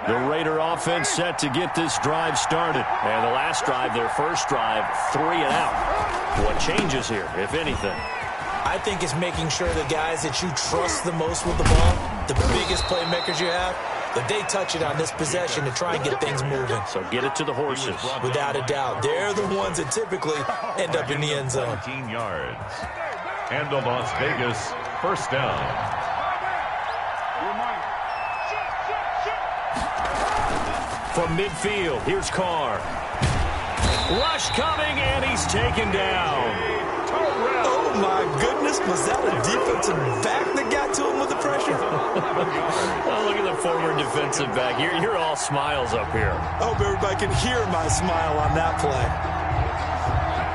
The Raider offense set to get this drive started. And the last drive, their first drive, 3 and out. What changes here, if anything? I think it's making sure the guys that you trust the most with the ball, the biggest playmakers you have, that they touch it on this possession to try and get things moving. So get it to the horses. Without a doubt. They're the ones that typically end up in the end zone. 17 yards. And the Las Vegas first down. From midfield, here's Carr. Rush coming, and he's taken down. Oh, my goodness. Was that a defensive back that got to him with the pressure? Oh, look at the former defensive back. You're all smiles up here. I hope everybody can hear my smile on that play.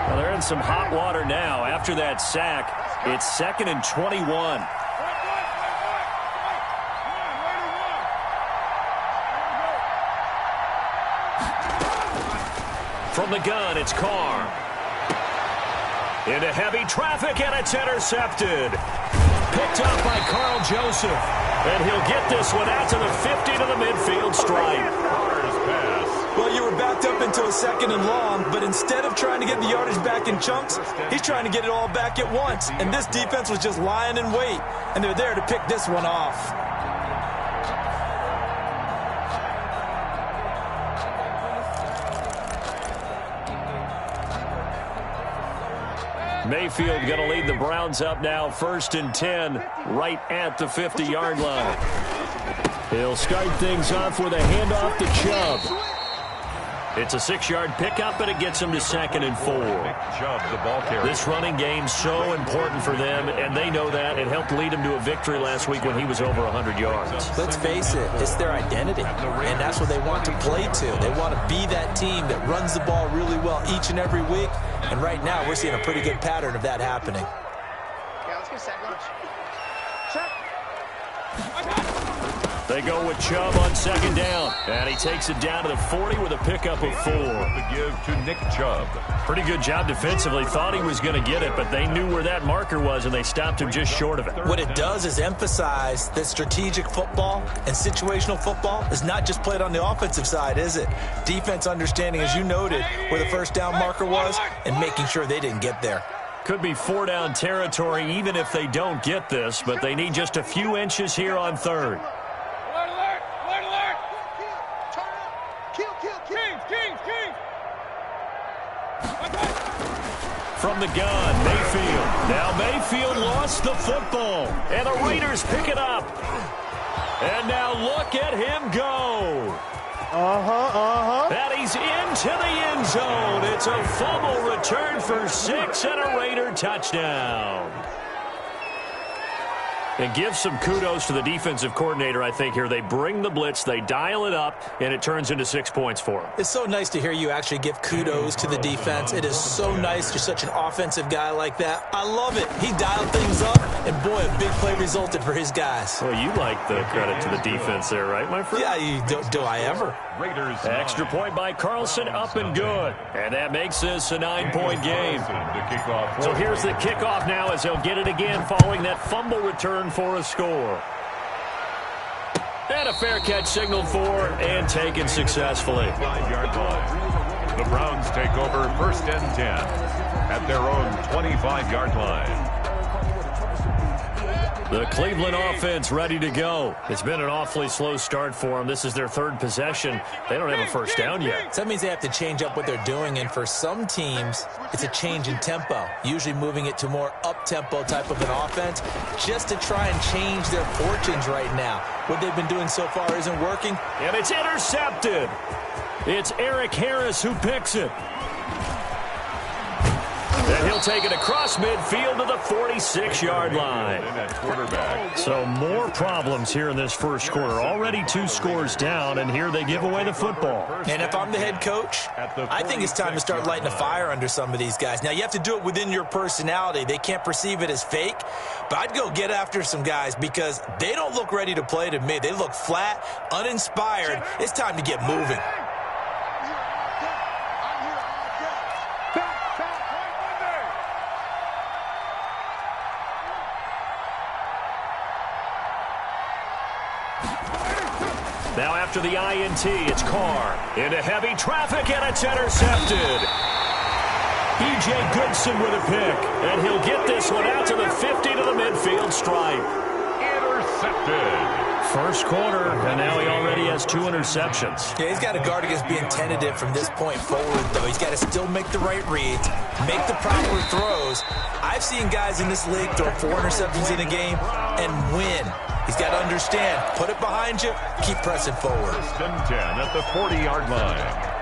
Well, they're in some hot water now. After that sack, it's 2nd and 21. From the gun, it's Carr. Into heavy traffic, and it's intercepted. Picked up by Carl Joseph. And he'll get this one out to the 50 to the midfield stripe. Well, you were backed up into a 2nd and long, but instead of trying to get the yardage back in chunks, he's trying to get it all back at once. And this defense was just lying in wait, and they're there to pick this one off. Mayfield going to lead the Browns up now, 1st and 10, right at the 50-yard line. He'll start things off with a handoff to Chubb. It's a 6-yard pickup, and it gets him to 2nd and 4. This running game's so important for them, and they know that. It helped lead them to a victory last week when he was over 100 yards. Let's face it, it's their identity, and that's what they want to play to. They want to be that team that runs the ball really well each and every week, and right now we're seeing a pretty good pattern of that happening. Yeah, let's get set. Check. They go with Chubb on 2nd down, and he takes it down to the 40 with a pickup of 4. The give to Nick Chubb. Pretty good job defensively. Thought he was going to get it, but they knew where that marker was, and they stopped him just short of it. What it does is emphasize that strategic football and situational football is not just played on the offensive side, is it? Defense understanding, as you noted, where the first down marker was and making sure they didn't get there. Could be 4-down territory even if they don't get this, but they need just a few inches here on 3rd. From the gun, Mayfield. Now Mayfield lost the football, and the Raiders pick it up. And now look at him go. And he's into the end zone. It's a fumble return for 6 and a Raider touchdown. And give some kudos to the defensive coordinator, I think, here. They bring the blitz, they dial it up, and it turns into 6 points for them. It's so nice to hear you actually give kudos to the defense. It is so nice. You're such an offensive guy like that. I love it. He dialed things up, and boy, a big play resulted for his guys. Well, you like the credit to the defense there, right, my friend? Yeah, do I ever? Raiders extra point by Carlson, up and good. And that makes this a 9-point game. So here's the kickoff now as they'll get it again following that fumble return for a score. And a fair catch signaled for and taken successfully. 5-yard line. The Browns take over 1st and 10 at their own 25-yard line. The Cleveland offense ready to go. It's been an awfully slow start for them. This is their 3rd possession. They don't have a first down yet. So that means they have to change up what they're doing, and for some teams, it's a change in tempo, usually moving it to more up-tempo type of an offense, just to try and change their fortunes right now. What they've been doing so far isn't working. And it's intercepted. It's Eric Harris who picks it. And he'll take it across midfield to the 46-yard line. So more problems here in this first quarter. Already 2 scores down, and here they give away the football. And if I'm the head coach, I think it's time to start lighting a fire under some of these guys. Now, you have to do it within your personality. They can't perceive it as fake, but I'd go get after some guys because they don't look ready to play to me. They look flat, uninspired. It's time to get moving. Now after the INT, it's Carr into heavy traffic, and it's intercepted. E.J. Goodson with a pick, and he'll get this one out to the 50 to the midfield stripe. Intercepted. First quarter, and now he already has 2 interceptions. Yeah, he's got to guard against being tentative from this point forward, though. He's got to still make the right reads, make the proper throws. I've seen guys in this league throw 4 interceptions in a game and win. He's got to understand, put it behind you, keep pressing forward. First and 10 at the 40-yard line.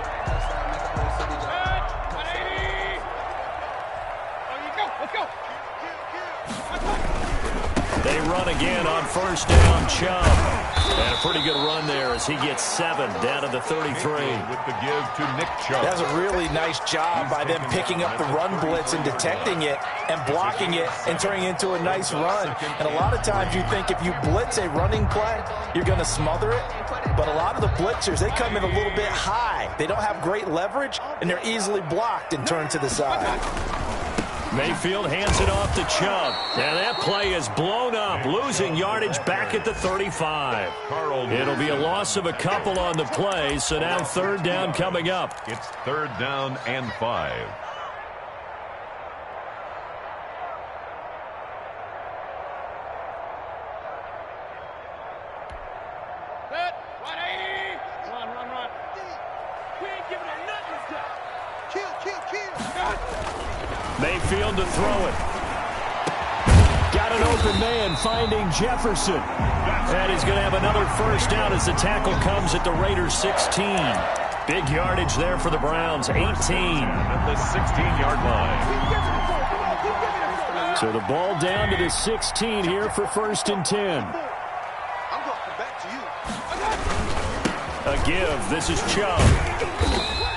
They run again on first down, Chubb. And a pretty good run there as he gets 7 down to the 33. With the give to Nick Chubb. That's a really nice job by them picking up the run blitz and detecting it and blocking it and turning it into a nice run. And a lot of times you think if you blitz a running play, you're going to smother it. But a lot of the blitzers, they come in a little bit high. They don't have great leverage, and they're easily blocked and turned to the side. Mayfield hands it off to Chubb. And that play is blown up, losing yardage back at the 35. It'll be a loss of a couple on the play, so now third down coming up. It's third down and 5. Mayfield to throw it. Got an open man finding Jefferson. And he's going to have another first down as the tackle comes at the Raiders' 16. Big yardage there for the Browns, 18. At the 16-yard line. So the ball down to the 16 here for first and 10. A give. This is Chubb.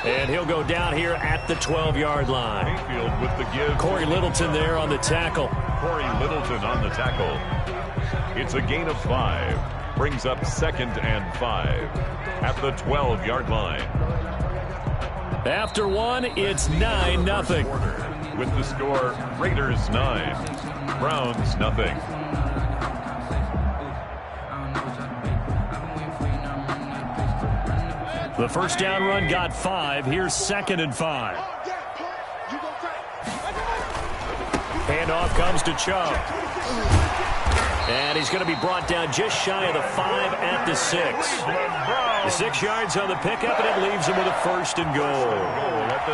And he'll go down here at the 12-yard line. Mayfield with the give. Corey Littleton there on the tackle. Corey Littleton on the tackle. It's a gain of 5. Brings up second and 5 at the 12-yard line. After one, it's 9-0. With the score, Raiders 9, Browns nothing. The first down run got 5. Here's second and 5. Handoff comes to Chubb. And he's going to be brought down just shy of the 5 at the 6. The 6 yards on the pickup, and it leaves him with a first and goal.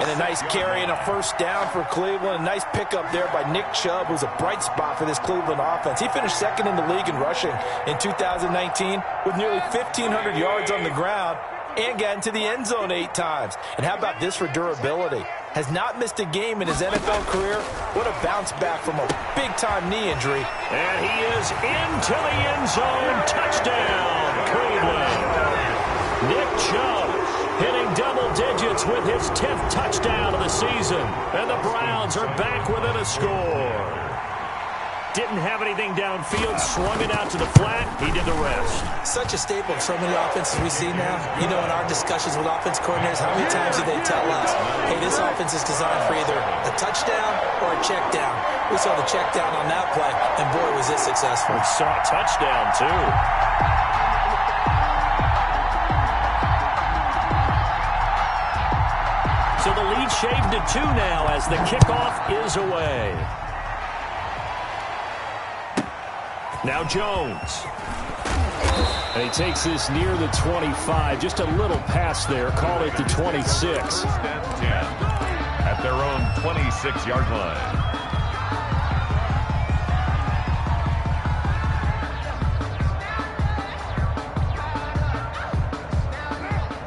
And a nice carry and a first down for Cleveland. A nice pickup there by Nick Chubb, who's a bright spot for this Cleveland offense. He finished second in the league in rushing in 2019 with nearly 1,500 yards on the ground and got into the end zone 8 times. And how about this for durability? Has not missed a game in his NFL career. What a bounce back from a big-time knee injury. And he is into the end zone. Touchdown, Cleveland. Nick Chubb hitting double digits with his 10th touchdown of the season. And the Browns are back within a score. Didn't have anything downfield, swung it out to the flat. He did the rest. Such a staple of so many offenses we see now. You know, in our discussions with offense coordinators, how many times do they tell us, hey, this offense is designed for either a touchdown or a check down. We saw the check down on that play, and boy, was it successful. We saw a touchdown, too. So the lead shaved to 2 now as the kickoff is away. Now Jones. And he takes this near the 25. Just a little pass there. Call it the 26. 10 at their own 26-yard line.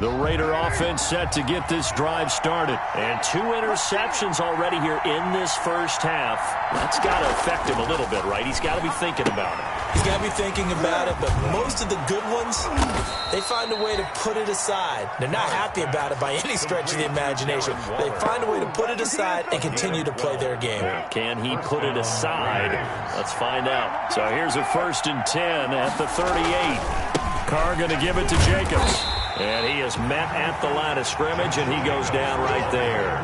The Raider offense set to get this drive started. And 2 interceptions already here in this first half. That's got to affect him a little bit, right? He's got to be thinking about it. He's got to be thinking about it, but most of the good ones, they find a way to put it aside. They're not happy about it by any stretch of the imagination. They find a way to put it aside and continue to play their game. Can he put it aside? Let's find out. So here's a first and 10 at the 38. Carr going to give it to Jacobs. And he is met at the line of scrimmage, and he goes down right there.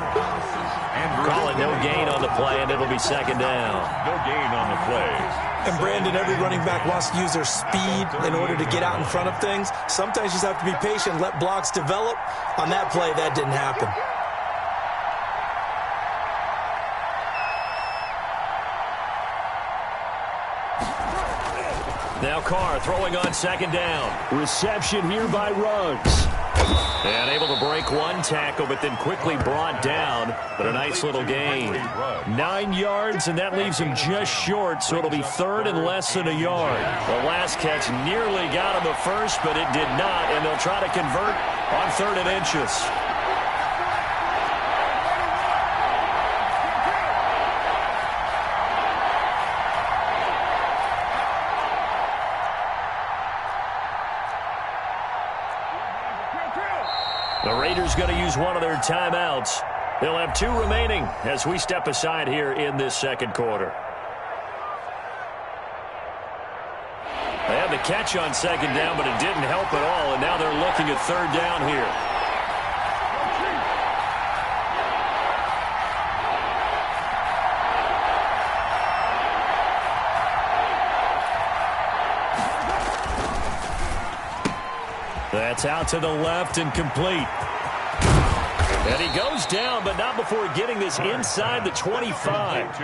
Call it no gain on the play, and it'll be second down. No gain on the play. And Brandon, every running back wants to use their speed in order to get out in front of things. Sometimes you just have to be patient, let blocks develop. On that play, that didn't happen. Now Carr throwing on second down. Reception here by Ruggs. And able to break one tackle, but then quickly brought down. But a nice little gain. 9 yards, and that leaves him just short, so it'll be third and less than a yard. The last catch nearly got him a first, but it did not, and they'll try to convert on 3rd and inches. The Raiders going to use one of their timeouts. They'll have 2 remaining as we step aside here in this second quarter. They had the catch on second down, but it didn't help at all, and now they're looking at 3rd down here. That's out to the left and complete. And he goes down, but not before getting this inside the 25.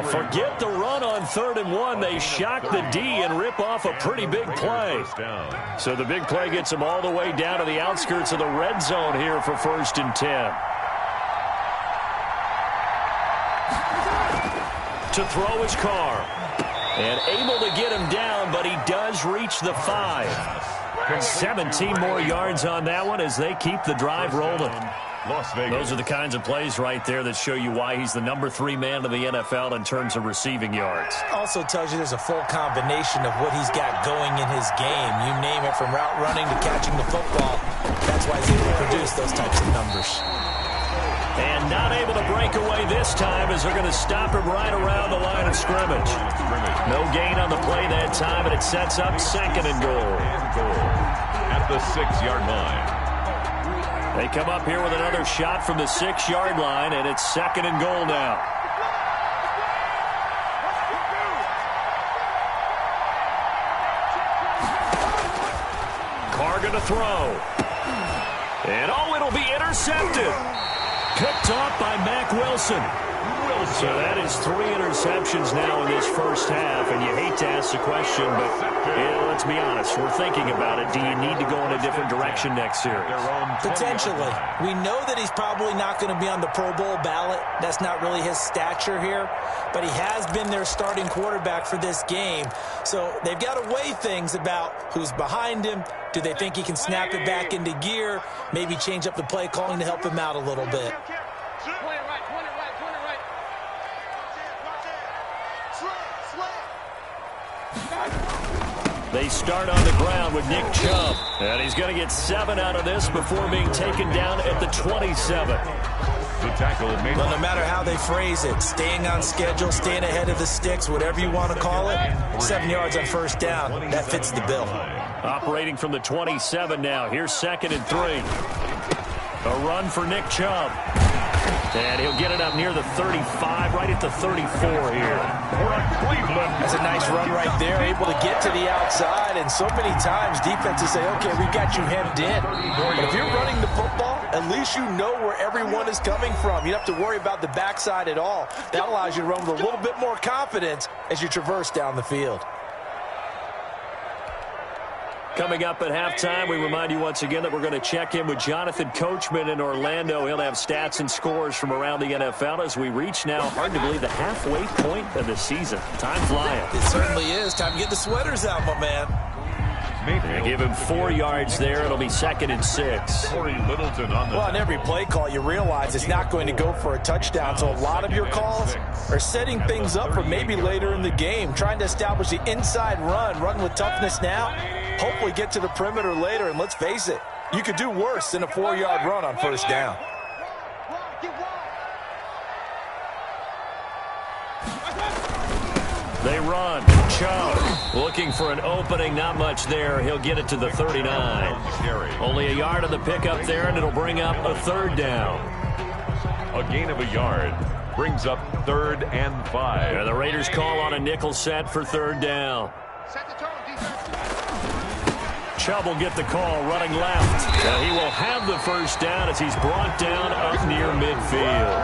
Forget the run on 3rd and 1. They shock the D and rip off a pretty big play. So the big play gets him all the way down to the outskirts of the red zone here for 1st and 10. To throw his Carr. And able to get him down, but he does reach the 5. 17 more yards on that one as they keep the drive rolling. Those are the kinds of plays right there that show you why he's the number 3 man in the NFL in terms of receiving yards. Also tells you there's a full combination of what he's got going in his game. You name it, from route running to catching the football. That's why he's able to produce those types of numbers. And not able to break away this time as they're going to stop him right around the line of scrimmage. No gain on the play that time, and it sets up 2nd and goal. At the 6-yard line. They come up here with another shot from the 6-yard line, and it's 2nd and goal now. Carr going to throw. And it'll be intercepted. Picked off by Mack Wilson. So that is 3 interceptions now in this first half, and you hate to ask the question, but let's be honest, we're thinking about it. Do you need to go in a different direction next series? Potentially. We know that he's probably not going to be on the Pro Bowl ballot. That's not really his stature here, but he has been their starting quarterback for this game. So they've got to weigh things about who's behind him. Do they think he can snap it back into gear? Maybe change up the play calling to help him out a little bit. They start on the ground with Nick Chubb. And he's going to get 7 out of this before being taken down at the 27. The tackle made. Well, no matter how they phrase it, staying on schedule, staying ahead of the sticks, whatever you want to call it, 7 yards on 1st down, that fits the bill. Operating from the 27 now. Here's 2nd and 3. A run for Nick Chubb. And he'll get it up near the 35, right at the 34 here. That's a nice run right there, able to get to the outside. And so many times defenses say, okay, we got you hemmed in. But if you're running the football, at least you know where everyone is coming from. You don't have to worry about the backside at all. That allows you to run with a little bit more confidence as you traverse down the field. Coming up at halftime, we remind you once again that we're going to check in with Jonathan Coachman in Orlando. He'll have stats and scores from around the NFL as we reach now, hard to believe, the halfway point of the season. Time flying. It certainly is. Time to get the sweaters out, my man. They give him 4 yards there. It'll be 2nd and 6. Well, on every play call, you realize it's not going to go for a touchdown. So a lot of your calls are setting things up for maybe later in the game, trying to establish the inside run with toughness now, hopefully get to the perimeter later. And let's face it, you could do worse than a 4-yard run on 1st down. They run. Chubb looking for an opening. Not much there. He'll get it to the 39. Only a yard on the pickup there, and it'll bring up a 3rd down. A gain of a yard brings up 3rd and 5. And the Raiders call on a nickel set for 3rd down. Set the tone, defense. Chubb will get the call running left. He will have the first down as he's brought down up near midfield.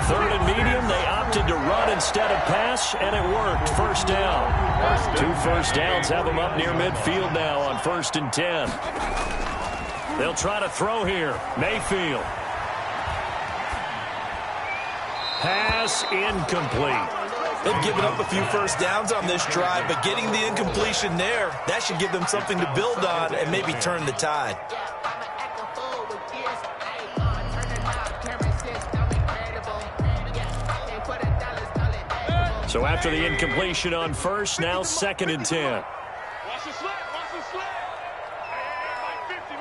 3rd and medium, they opted to run instead of pass, and it worked. First down. 2 first downs have them up near midfield now on 1st and 10. They'll try to throw here. Mayfield. Pass incomplete. They've given up a few first downs on this drive, but getting the incompletion there, that should give them something to build on and maybe turn the tide. So after the incompletion on first, now 2nd and 10. Watch the slip, watch the slip. Mike 50,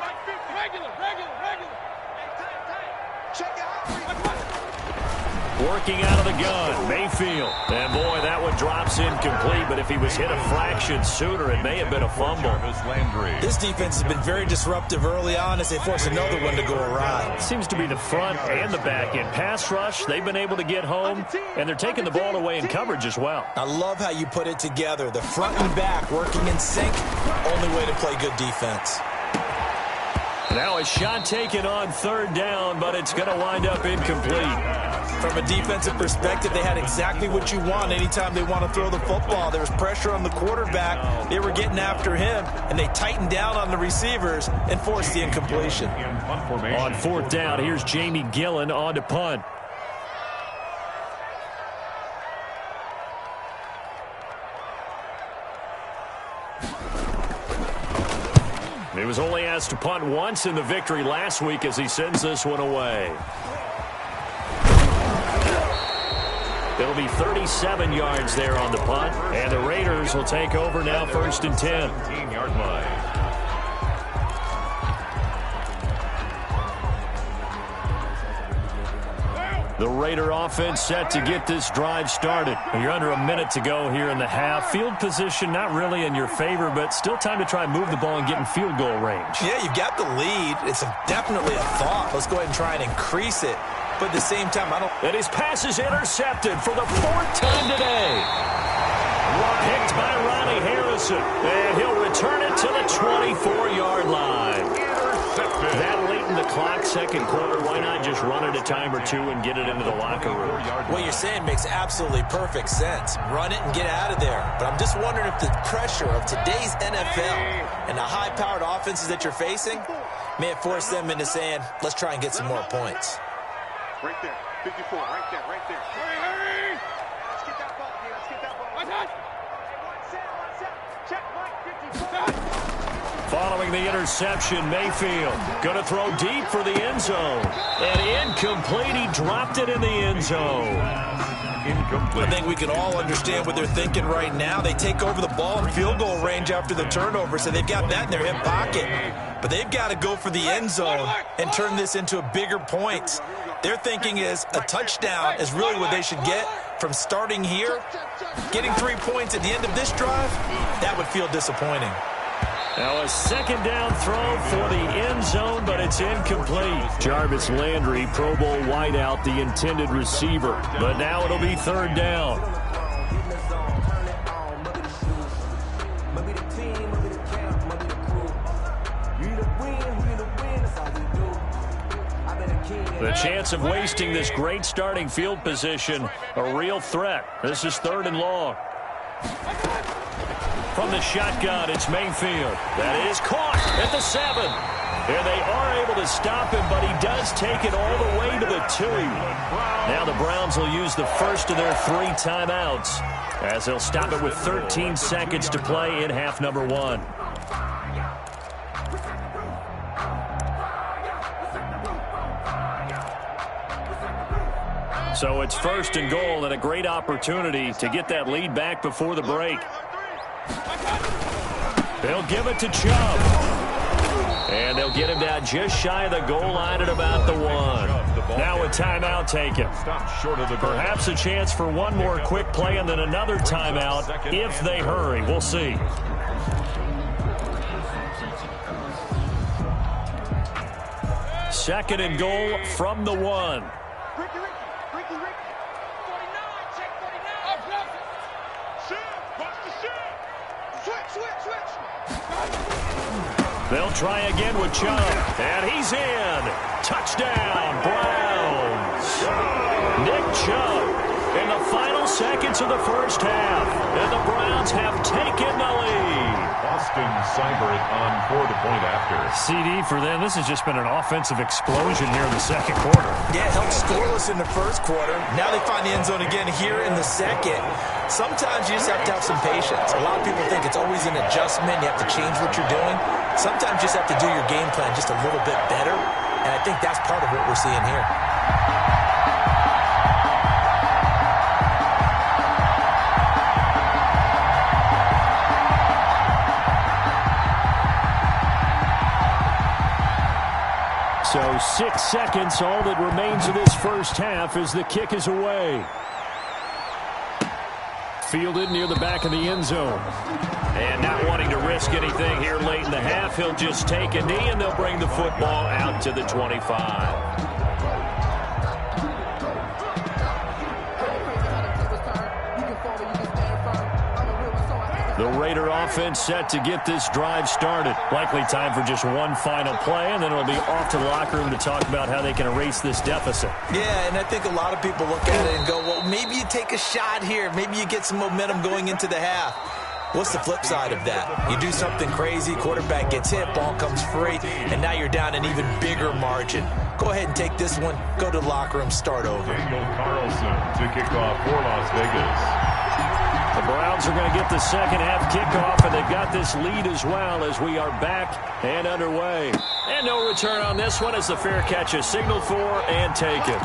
regular. Check it out. Working out of the gun, Mayfield. And boy, that one drops incomplete, but if he was hit a fraction sooner, it may have been a fumble. This defense has been very disruptive early on as they force another one to go awry. Seems to be the front and the back end. Pass rush, they've been able to get home, and they're taking the ball away in coverage as well. I love how you put it together. The front and back working in sync, only way to play good defense. Now a shot taken on 3rd down, but it's going to wind up incomplete. From a defensive perspective, they had exactly what you want anytime they want to throw the football. There was pressure on the quarterback. They were getting after him, and they tightened down on the receivers and forced the incompletion. On 4th down, here's Jamie Gillen on to punt. He was only asked to punt once in the victory last week as he sends this one away. It'll be 37 yards there on the punt, and the Raiders will take over now 1st and 10. 15-yard line. The Raider offense set to get this drive started. You're under a minute to go here in the half. Field position not really in your favor, but still time to try and move the ball and get in field goal range. Yeah, you've got the lead. It's definitely a thought. Let's go ahead and try and increase it. But at the same time, I don't... And his pass is intercepted for the 4th time today. Picked by Ronnie Harrison. And he'll return it to the 24-yard line. That late in the clock, 2nd quarter, why not just run it a time or 2 and get it into the locker room? What you're saying makes absolutely perfect sense. Run it and get out of there. But I'm just wondering if the pressure of today's NFL and the high-powered offenses that you're facing may have forced them into saying, let's try and get some more points. Right there. 54. Right there. Hurry! Let's get that ball. Let's get that ball. Watch out! One set. Check Mike 54. Following the interception, Mayfield going to throw deep for the end zone. And incomplete. He dropped it in the end zone. I think we can all understand what they're thinking right now. They take over the ball in field goal range after the turnover, so they've got that in their hip pocket. But they've got to go for the end zone and turn this into a bigger point. Their thinking is a touchdown is really what they should get from starting here. Getting 3 points at the end of this drive, that would feel disappointing. Now a 2nd down throw for the end zone, but it's incomplete. Jarvis Landry, Pro Bowl wideout, the intended receiver. But now it'll be 3rd down. The chance of wasting this great starting field position, a real threat. This is 3rd and long. From the shotgun, it's Mayfield. That is caught at the 7. And they are able to stop him, but he does take it all the way to the 2. Now the Browns will use the first of their 3 timeouts as they'll stop it with 13 seconds to play in half number 1. So it's 1st and goal and a great opportunity to get that lead back before the break. They'll give it to Chubb. And they'll get him down just shy of the goal line at about the 1. Now a timeout taken. Perhaps a chance for one more quick play and then another timeout if they hurry. We'll see. Second and goal from the 1. They'll try again with Chubb. And he's in. Touchdown, Browns. Nick Chubb in the final seconds of the first half. And the Browns have taken the lead. Austin Seibert on for the point after. CD for them. This has just been an offensive explosion here in the second quarter. Yeah, held scoreless in the first quarter. Now they find the end zone again here in the second. Sometimes you just have to have some patience. A lot of people think it's always an adjustment. You have to change what you're doing. Sometimes you just have to do your game plan just a little bit better. And I think that's part of what we're seeing here. So 6 seconds, all that remains of this first half as the kick is away. Fielded near the back of the end zone. And not wanting to risk anything here late in the half, he'll just take a knee and they'll bring the football out to the 25. The Raider offense set to get this drive started. Likely time for just one final play, and then it'll be off to the locker room to talk about how they can erase this deficit. Yeah, and I think a lot of people look at it and go, well, maybe you take a shot here. Maybe you get some momentum going into the half. What's the flip side of that? You do something crazy, quarterback gets hit, ball comes free, and now you're down an even bigger margin. Go ahead and take this one, go to the locker room, start over. Daniel Carlson to kick off for Las Vegas. The Browns are going to get the second half kickoff, and they've got this lead as well as we are back and underway. And no return on this one as the fair catch is signaled for and taken.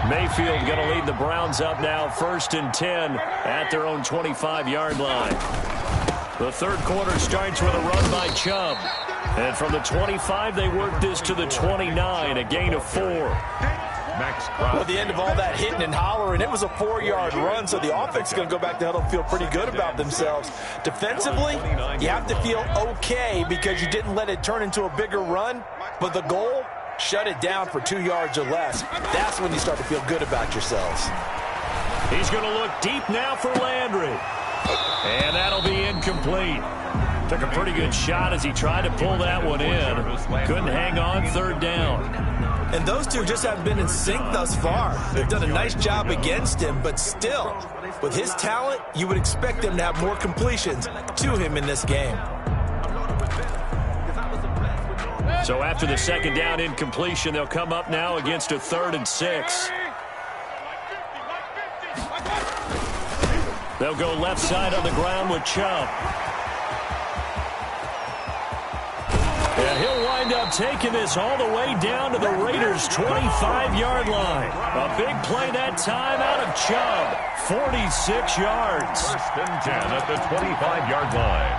Mayfield going to lead the Browns up now, 1st and 10 at their own 25-yard line. The third quarter starts with a run by Chubb. And from the 25, they work this to the 29, a gain of 4. Well, at the end of all that hitting and hollering, it was a 4-yard run, so the offense is going to go back to huddle and feel pretty good about themselves. Defensively, you have to feel okay because you didn't let it turn into a bigger run, but the goal, shut it down for 2 yards or less. That's when you start to feel good about yourselves. He's going to look deep now for Landry. And that'll be incomplete. Took a pretty good shot as he tried to pull that one in. Couldn't hang on, 3rd down. And those two just haven't been in sync thus far. They've done a nice job against him, but still, with his talent, you would expect them to have more completions to him in this game. So after the second down incompletion, they'll come up now against a 3rd and 6. They'll go left side on the ground with Chubb. Yeah, he'll wind up taking this all the way down to the Raiders' 25-yard line. A big play that time out of Chubb. 46 yards. 1st and 10 at the 25-yard line.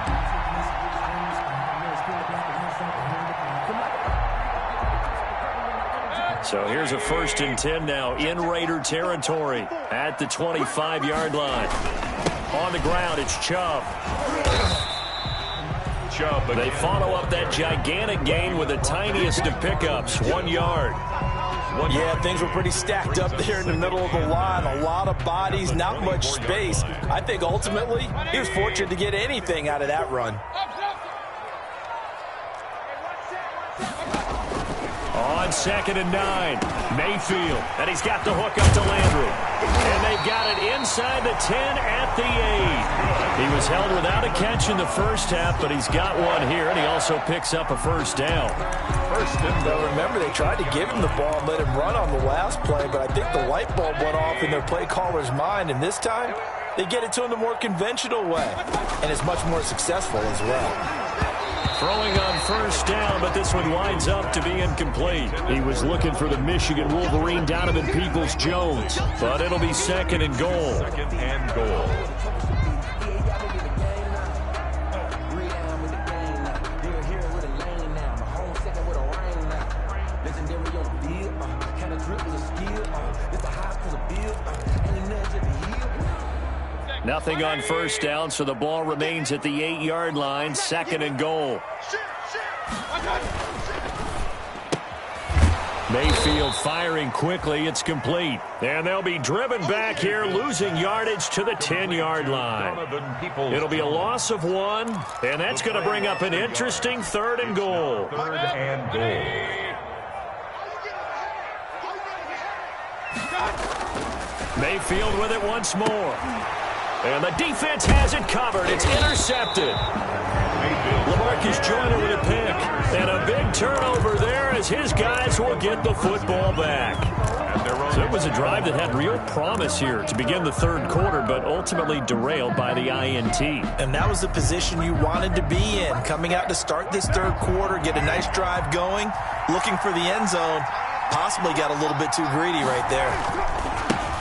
So here's a 1st and 10 now in Raider territory at the 25-yard line. On the ground, it's Chubb. They follow up that gigantic gain with the tiniest of pickups, 1 yard. Yeah, things were pretty stacked up there in the middle of the line. A lot of bodies, not much space. I think ultimately he was fortunate to get anything out of that run. On 2nd and 9, Mayfield, and he's got the hook up to Landry. And they've got it inside the 10 at the 8. He was held without a catch in the first half, but he's got one here, and he also picks up a 1st down. Remember, they tried to give him the ball and let him run on the last play, but I think the light bulb went off in their play caller's mind, and this time they get it to him the more conventional way, and it's much more successful as well. Throwing on 1st down, but this one winds up to be incomplete. He was looking for the Michigan Wolverine, Donovan Peoples-Jones, but it'll be 2nd and goal. 2nd and goal. Nothing on 1st down, so the ball remains at the 8-yard line, 2nd and goal. Mayfield firing quickly. It's complete. And they'll be driven back here, losing yardage to the 10-yard line. It'll be a loss of 1, and that's going to bring up an interesting 3rd and goal. 3rd and goal. Mayfield with it once more. And the defense has it covered. It's intercepted. LaMarcus Joyner with a pick. And a big turnover there as his guys will get the football back. So it was a drive that had real promise here to begin the 3rd quarter, but ultimately derailed by the INT. And that was the position you wanted to be in. Coming out to start this 3rd quarter, get a nice drive going, looking for the end zone. Possibly got a little bit too greedy right there.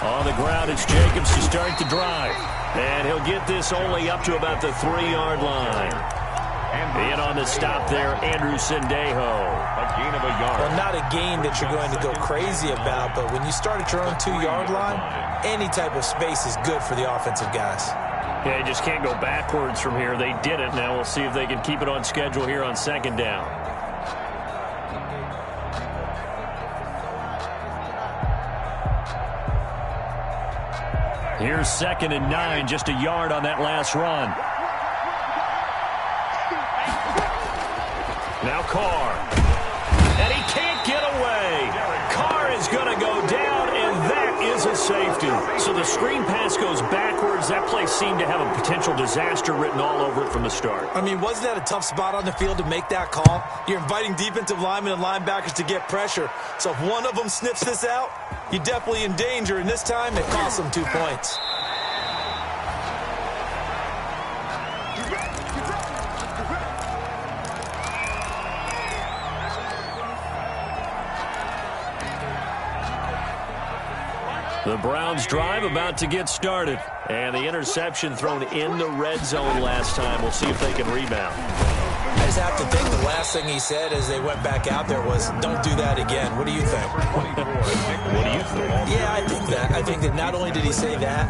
On the ground, it's Jacobs to start the drive. And he'll get this only up to about the 3-yard line. In on the stop there, Andrew Sendejo. A gain of a yard. Well, not a gain that you're going to go crazy about, but when you start at your own 2-yard line, any type of space is good for the offensive guys. Yeah, you just can't go backwards from here. They did it. Now we'll see if they can keep it on schedule here on 2nd down. Here's 2nd and 9, just a yard on that last run. Now Carr. And he can't get away. Carr is going to go down, and that is a safety. So the screen pass goes backwards. That play seemed to have a potential disaster written all over it from the start. I mean, wasn't that a tough spot on the field to make that call? You're inviting defensive linemen and linebackers to get pressure. So if one of them sniffs this out, you're definitely in danger. And this time, it cost them 2 points. The Browns drive about to get started. And the interception thrown in the red zone last time. We'll see if they can rebound. I just have to think the last thing he said as they went back out there was, don't do that again. What do you think? What do you think? Yeah, I think that. I think that not only did he say that,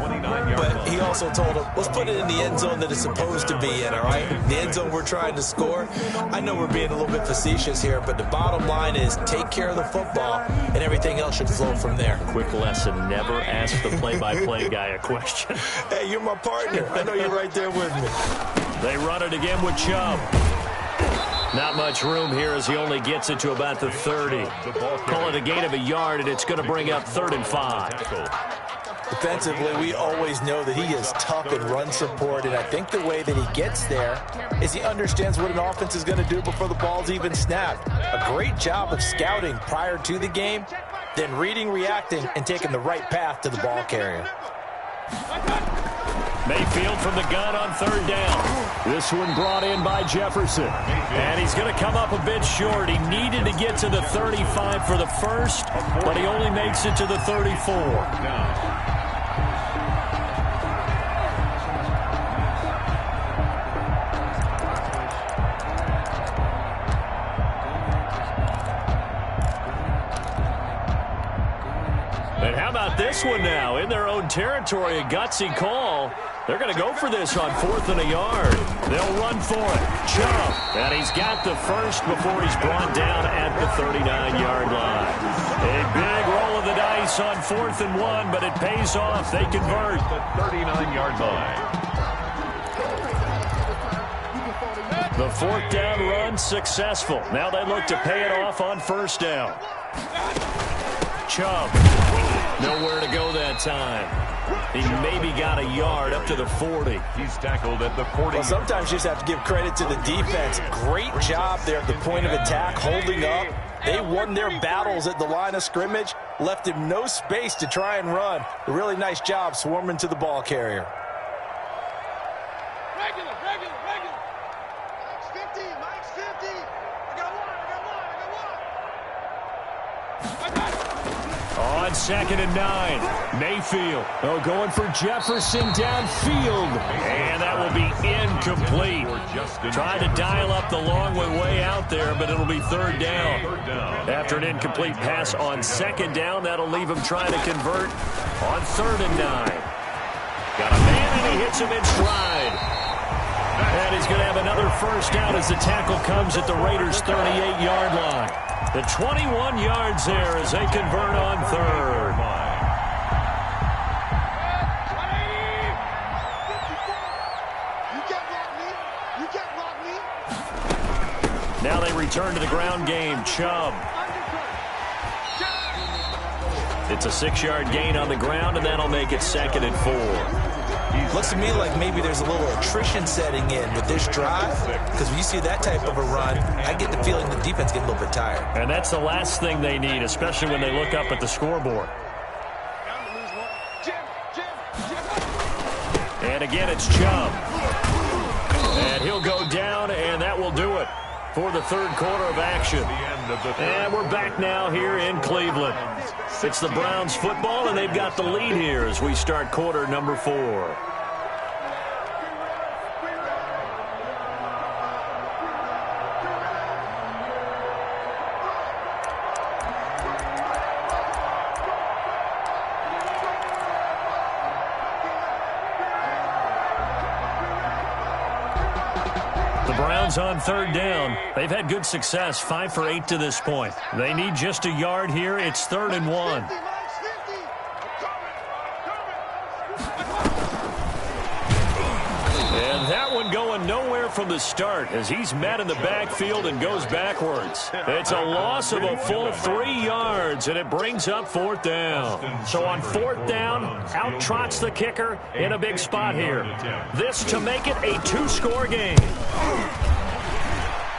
but he also told him, let's put it in the end zone that it's supposed to be in, all right? The end zone we're trying to score. I know we're being a little bit facetious here, but the bottom line is take care of the football, and everything else should flow from there. Quick lesson, never ask the play-by-play guy a question. Hey, you're my partner. I know you're right there with me. They run it again with Chubb. Not much room here as he only gets it to about the 30. Call it a gain of a yard, and it's going to bring up 3rd and 5. Defensively, we always know that he is tough in run support, and I think the way that he gets there is he understands what an offense is going to do before the ball's even snapped. A great job of scouting prior to the game, then reading, reacting, and taking the right path to the ball carrier. Mayfield from the gun on 3rd down. This one brought in by Jefferson. And he's going to come up a bit short. He needed to get to the 35 for the first, but he only makes it to the 34. And how about this one now? In their own territory, a gutsy call. They're going to go for this on 4th and a yard. They'll run for it. Chubb. And he's got the first before he's brought down at the 39-yard line. A big roll of the dice on 4th and 1, but it pays off. They convert. The 39-yard line. The 4th down run successful. Now they look to pay it off on 1st down. Chubb. Nowhere to go that time. He maybe got a yard up to the 40. He's tackled at the 40. Well, sometimes you just have to give credit to the defense. Great job there at the point of attack, holding up. They won their battles at the line of scrimmage, left him no space to try and run. A really nice job swarming to the ball carrier. Regular. Mike's 50. I got one. On 2nd and 9, Mayfield. Oh, going for Jefferson downfield. And that will be incomplete. Trying to dial up the long way out there, but it'll be 3rd down. After an incomplete pass on 2nd down, that'll leave him trying to convert on 3rd and 9. Got a man, and he hits him in stride. And he's going to have another 1st down as the tackle comes at the Raiders' 38-yard line. The 21 yards there as they convert on third. Now they return to the ground game. Chubb. It's a 6-yard gain on the ground, and that'll make it 2nd and 4. Looks to me like maybe there's a little attrition setting in with this drive, because when you see that type of a run, I get the feeling the defense gets a little bit tired. And that's the last thing they need, especially when they look up at the scoreboard. And again, it's Chubb. And he'll go down, and that will do it for the third quarter of action. And we're back now here in Cleveland. It's the Browns football, and they've got the lead here as we start quarter number 4. On third down. They've had good success, 5 for 8 to this point. They need just a yard here. It's 3rd and 1. And that one going nowhere from the start as he's met in the backfield and goes backwards. It's a loss of a full 3 yards, and it brings up 4th down. So on 4th down, out trots the kicker in a big spot here. This to make it a 2-score game.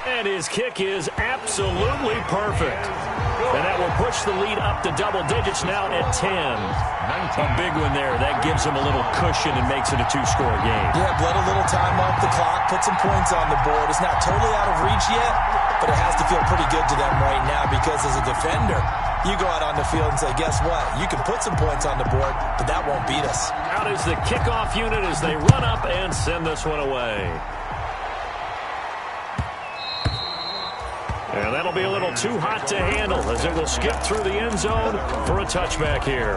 And his kick is absolutely perfect. And that will push the lead up to double digits now at 10. A big one there. That gives him a little cushion and makes it a 2-score game. Yeah, bled a little time off the clock, put some points on the board. It's not totally out of reach yet, but it has to feel pretty good to them right now because as a defender, you go out on the field and say, guess what? You can put some points on the board, but that won't beat us. Out is the kickoff unit as they run up and send this one away. And that'll be a little too hot to handle as it will skip through the end zone for a touchback here.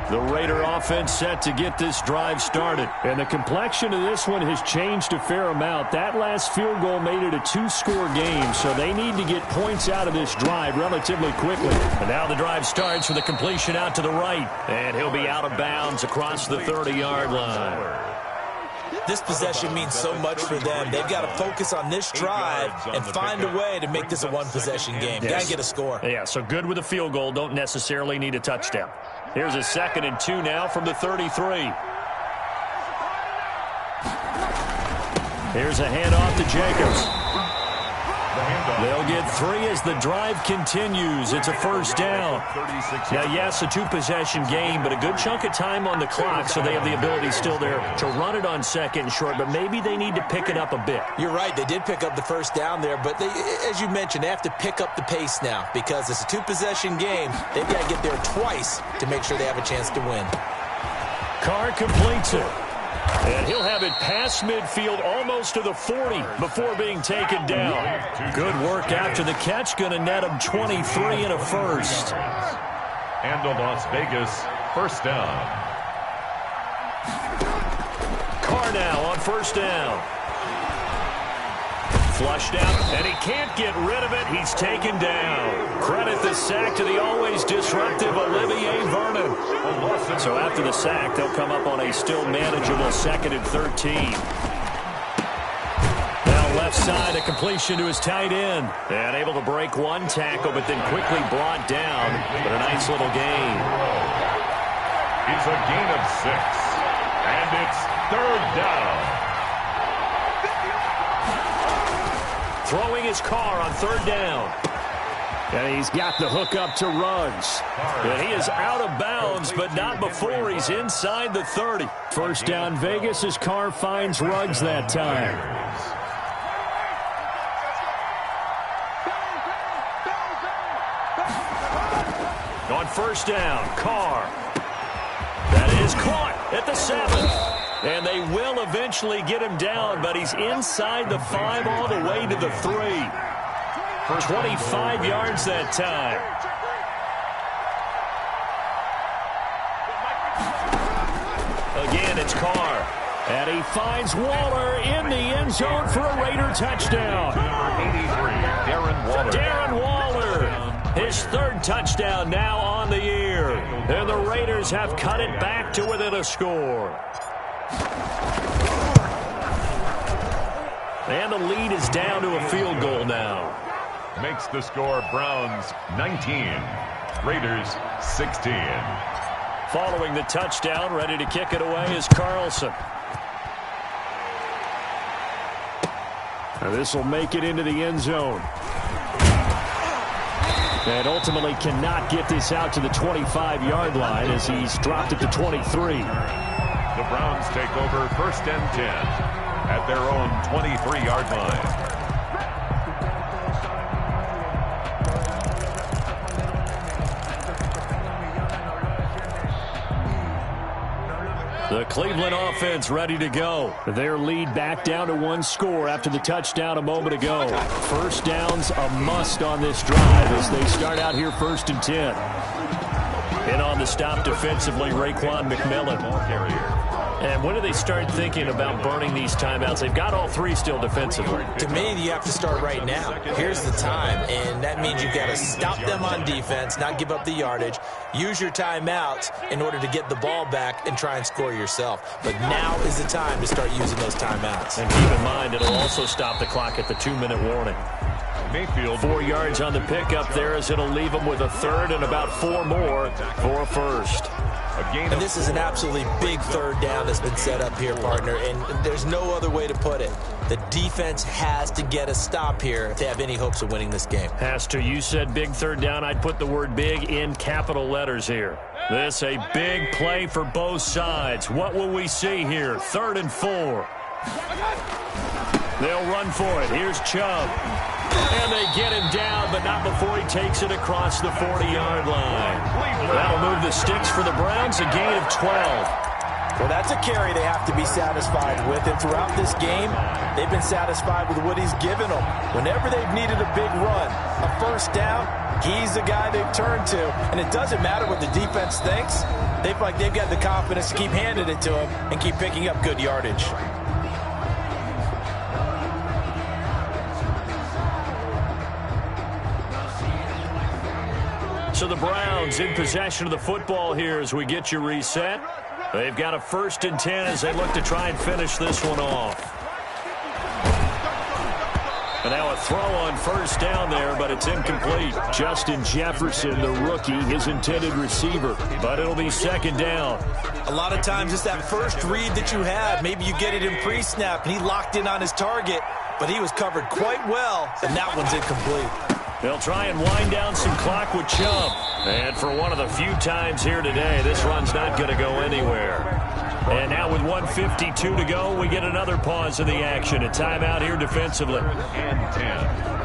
The Raider offense set to get this drive started. And the complexion of this one has changed a fair amount. That last field goal made it a 2-score game, so they need to get points out of this drive relatively quickly. And now the drive starts with a completion out to the right. And he'll be out of bounds across the 30-yard line. This possession means so much for them. They've got to focus on this drive and find a way to make this a one-possession game. Got to get a score. Yeah, so good with a field goal. Don't necessarily need a touchdown. Here's a 2nd and 2 now from the 33. Here's a handoff to Jacobs. They'll get 3 as the drive continues. It's a 1st down. Now, yes, a 2-possession game, but a good chunk of time on the clock, so they have the ability still there to run it on 2nd and short, but maybe they need to pick it up a bit. You're right. They did pick up the 1st down there, but they, as you mentioned, they have to pick up the pace now because it's a 2-possession game. They've got to get there twice to make sure they have a chance to win. Carr completes it. And he'll have it past midfield almost to the 40 before being taken down. Good work after the catch. Going to net him 23 and a 1st. And a Las Vegas 1st down. Carr now on 1st down. Flushed out, and he can't get rid of it. He's taken down. Credit the sack to the always disruptive Olivier Vernon. So after the sack, they'll come up on a still manageable 2nd and 13. Now left side, a completion to his tight end. And able to break one tackle, but then quickly brought down. But a nice little gain. It's a gain of 6. And it's 3rd down. Throwing his Carr on 3rd down. And he's got the hook up to Ruggs. And he is out of bounds, but not before he's inside the 30. 1st down Vegas as Carr finds Ruggs that time. On 1st down, Carr. That is caught at the 7th. And they will eventually get him down, but he's inside the 5 all the way to the 3. For 25 yards that time. Again, it's Carr. And he finds Waller in the end zone for a Raider touchdown. 83, Darren Waller, his third touchdown now on the year. And the Raiders have cut it back to within a score. And the lead is down to a field goal now. Makes the score Browns 19, Raiders 16. Following the touchdown, ready to kick it away is Carlson. Now this will make it into the end zone. And ultimately cannot get this out to the 25-yard line as he's dropped at the 23. The Browns take over 1st and 10 at their own 23-yard line. The Cleveland offense ready to go. Their lead back down to 1 score after the touchdown a moment ago. First down's a must on this drive as they start out here 1st and 10. And on the stop defensively, Raekwon McMillan. And when do they start thinking about burning these timeouts? They've got all 3 still defensively. To me, you have to start right now. Here's the time, and that means you've got to stop them on defense, not give up the yardage, use your timeouts in order to get the ball back and try and score yourself. But now is the time to start using those timeouts. And keep in mind, it'll also stop the clock at the 2-minute warning. Mayfield 4 yards on the pickup there as it'll leave them with a third and about 4 more for a first. And this is an absolutely big third down that's been set up here, partner, and there's no other way to put it. The defense has to get a stop here if they have any hopes of winning this game. Has to. You said big third down. I'd put the word big in capital letters here. This a big play for both sides. What will we see here? 3rd and 4. They'll run for it. Here's Chubb. And they get him down, but not before he takes it across the 40-yard line. That'll move the sticks for the Browns, a gain of 12. Well, that's a carry they have to be satisfied with. And throughout this game, they've been satisfied with what he's given them. Whenever they've needed a big run, a first down, he's the guy they've turned to. And it doesn't matter what the defense thinks. They feel like they've got the confidence to keep handing it to him and keep picking up good yardage. So the Browns in possession of the football here as we get you reset. They've got a 1st and 10 as they look to try and finish this one off. And now a throw on first down there, but it's incomplete. Justin Jefferson, the rookie, his intended receiver. But it'll be 2nd down. A lot of times it's that first read that you had. Maybe you get it in pre-snap, and he locked in on his target, but he was covered quite well, and that one's incomplete. They'll try and wind down some clock with Chubb. And for one of the few times here today, this run's not going to go anywhere. And now with 1:52 to go, we get another pause in the action. A timeout here defensively. and 10.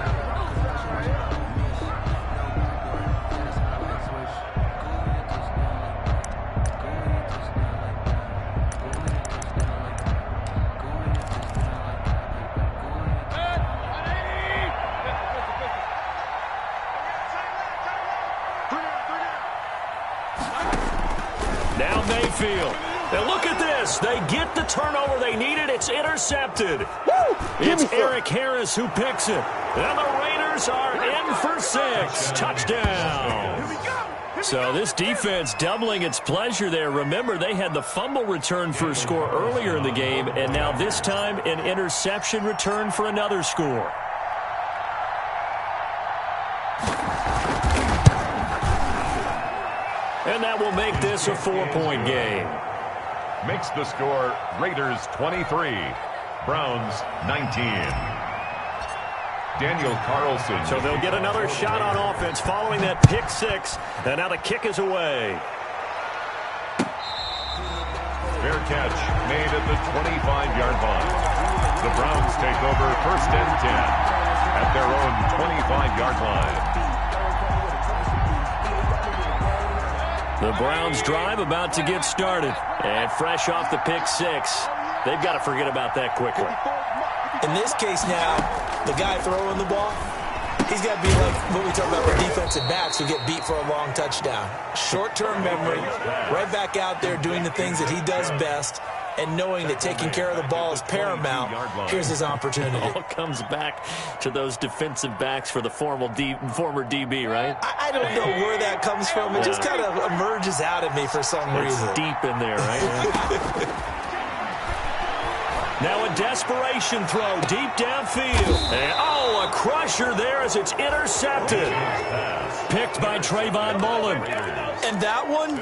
Now Mayfield. And look at this. They get the turnover they needed. It's intercepted. Woo! It's Eric Harris who picks it. And the Raiders are in for 6. Touchdown. So this defense doubling its pleasure there. Remember, they had the fumble return for a score earlier in the game, and now this time an interception return for another score. And that will make this a 4-point game. Makes the score Raiders 23, Browns 19. Daniel Carlson. So they'll get another shot on offense following that pick 6. And now the kick is away. Fair catch made at the 25-yard line. The Browns take over 1st and 10 at their own 25-yard line. The Browns drive about to get started. And fresh off the pick 6, they've got to forget about that quickly. In this case now, the guy throwing the ball, he's got to be like what we talk about with defensive backs who get beat for a long touchdown. Short-term memory, right back out there doing the things that he does best, and knowing that taking care of the ball is paramount, here's his opportunity. It all comes back to those defensive backs for the former DB, right? I don't know where that comes from. It just kind of emerges out of me for some reason. It's deep in there, right? Now a desperation throw deep downfield. And, a crusher there as it's intercepted. Picked by Trayvon Mullen. And that one,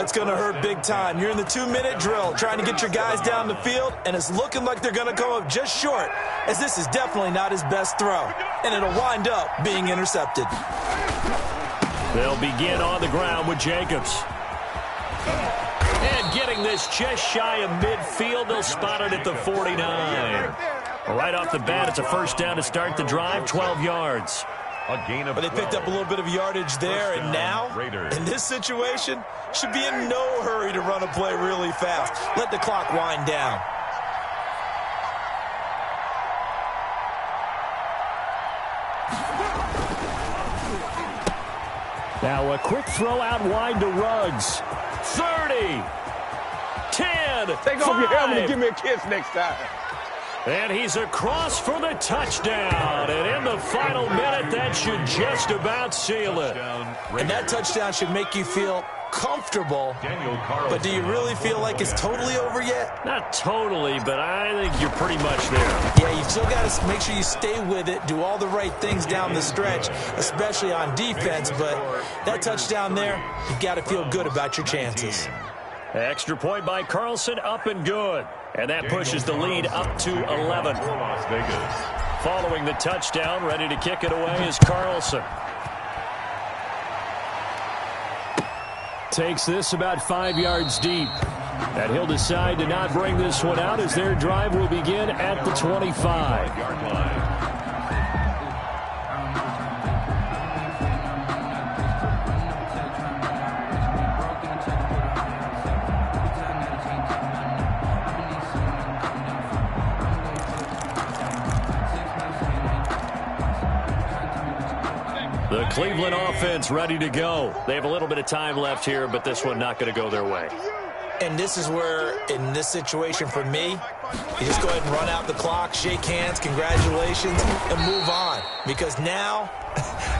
it's going to hurt big time. You're in the 2-minute drill trying to get your guys down the field, and it's looking like they're going to come up just short, as this is definitely not his best throw. And it'll wind up being intercepted. They'll begin on the ground with Jacobs. And getting this just shy of midfield, they'll spot it at the 49. Right off the bat, it's a first down to start the drive, 12 yards. But they picked up a little bit of yardage there, and now, in this situation, should be in no hurry to run a play really fast. Let the clock wind down. Now a quick throw out wide to Ruggs. 30, 10, Take off your helmet and give me a kiss next time. And he's across for the touchdown. And in the final minute, that should just about seal it. And that touchdown should make you feel comfortable. But do you really feel like it's totally over yet? Not totally, but I think you're pretty much there. Yeah, you've still got to make sure you stay with it, do all the right things down the stretch, especially on defense. But that touchdown there, you've got to feel good about your chances. Extra point by Carlson, up and good. And that pushes the lead up to 11. Following the touchdown, ready to kick it away is Carlson. Takes this about 5 yards deep. And he'll decide to not bring this one out as their drive will begin at the 25-yard line. The Cleveland offense ready to go. They have a little bit of time left here, but this one not going to go their way. And this is where, in this situation for me, you just go ahead and run out the clock, shake hands, congratulations, and move on. Because now,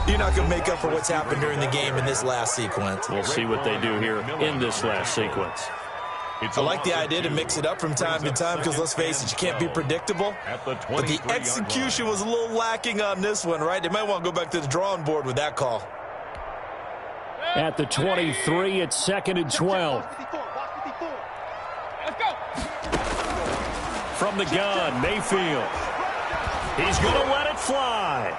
you're not going to make up for what's happened during the game in this last sequence. We'll see what they do here in this last sequence. I like the idea to mix it up from time to time because, let's face it, you can't be predictable. But the execution was a little lacking on this one, right? They might want to go back to the drawing board with that call. At the 23, it's 2nd and 12. Let's go. From the gun, Mayfield. He's going to let it fly.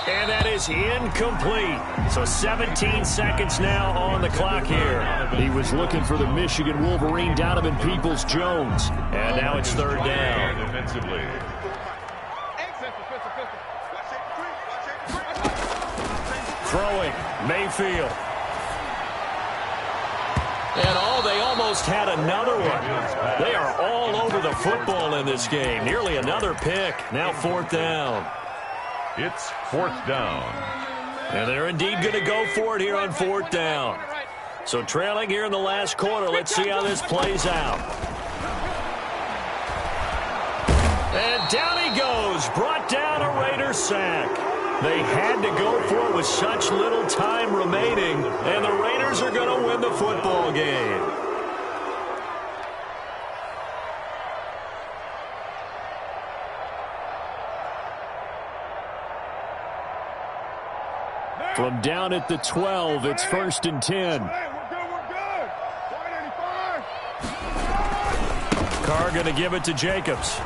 And that is incomplete. So 17 seconds now on the clock here. He was looking for the Michigan Wolverine, Donovan Peoples-Jones. And now it's 3rd down. Defensively. Throwing, Mayfield. And they almost had another one. They are all over the football in this game. Nearly another pick. Now 4th down. It's 4th down. And they're indeed going to go for it here on 4th down. So trailing here in the last quarter. Let's see how this plays out. And down he goes. Brought down a Raider sack. They had to go for it with such little time remaining. And the Raiders are going to win the football game. From down at the 12, it's 1st and 10. We're good. Carr going to give it to Jacobs.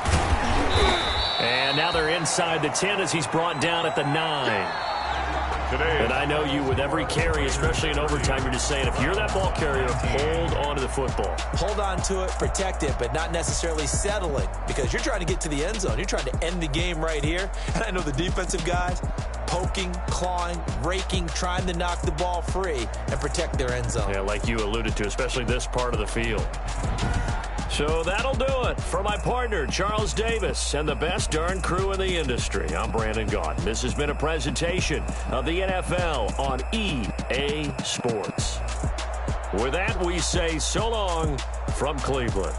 And now they're inside the 10 as he's brought down at the 9. And I know you, with every carry, especially in overtime, you're just saying, if you're that ball carrier, hold on to the football. Hold on to it, protect it, but not necessarily settle it, because you're trying to get to the end zone. You're trying to end the game right here. And I know the defensive guys poking, clawing, raking, trying to knock the ball free and protect their end zone. Yeah, like you alluded to, especially this part of the field. So that'll do it for my partner, Charles Davis, and the best darn crew in the industry. I'm Brandon Gaudin. This has been a presentation of the NFL on EA Sports. With that, we say so long from Cleveland.